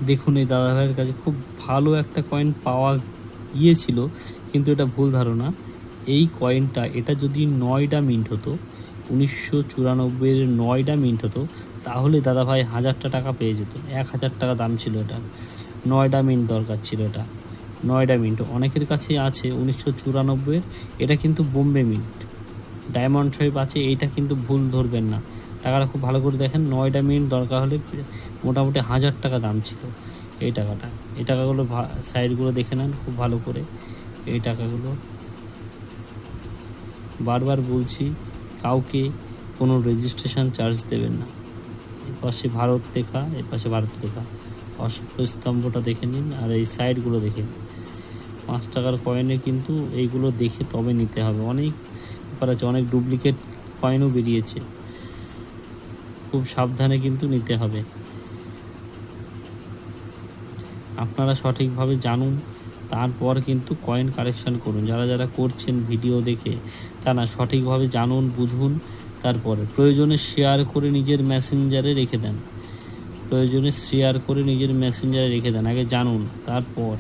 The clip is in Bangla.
দেখুন এই দাদাভাইয়ের কাছে খুব ভালো একটা কয়েন পাওয়া গিয়েছিল, কিন্তু এটা ভুল ধারণা। এই কয়েনটা, এটা যদি 9টা মিন্ট হতো, 1994 9টা মিন্ট হতো, তাহলে দাদাভাই 1000টা টাকা পেয়ে যেত। 1000 টাকা দাম ছিল এটা। 9টা মিন্ট দরকার ছিল এটা। 9টা মিন্ট অনেকের কাছেই আছে 1994, এটা কিন্তু বোম্বে মিন্ট, ডায়মন্ড শেপ আছে, এইটা কিন্তু ভুল ধরবেন না। টাকাটা খুব ভালো করে দেখেন, 9টা মিনিট দরকার হলে মোটামুটি 1000 টাকা দাম ছিল এই টাকাটা। এই টাকাগুলো সাইডগুলো দেখে নেন খুব ভালো করে। এই টাকাগুলো বারবার বলছি, কাউকে কোনো রেজিস্ট্রেশন চার্জ দেবেন না। এপাশে ভারত লেখা, এপাশে ভারত লেখা, অশোক স্তম্ভটা দেখে নিন, আর এই সাইডগুলো দেখে নিন। 5 টাকার কয়েনে কিন্তু এইগুলো দেখে তবে নিতে হবে। অনেক ব্যাপার আছে, অনেক ডুপ্লিকেট কয়েনও বেরিয়েছে, খুব সাবধানে কিন্তু নিতে হবে। আপনারা সঠিকভাবে জানুন, তারপর কিন্তু কয়েন কালেকশন করুন। যারা যারা করছেন ভিডিও দেখে, তারা সঠিকভাবে জানুন, বুঝুন, তারপরে প্রয়োজনে শেয়ার করে নিজের মেসেঞ্জারে রেখে দেন। প্রয়োজনে শেয়ার করে নিজের মেসেঞ্জারে রেখে দেন, আগে জানুন তারপর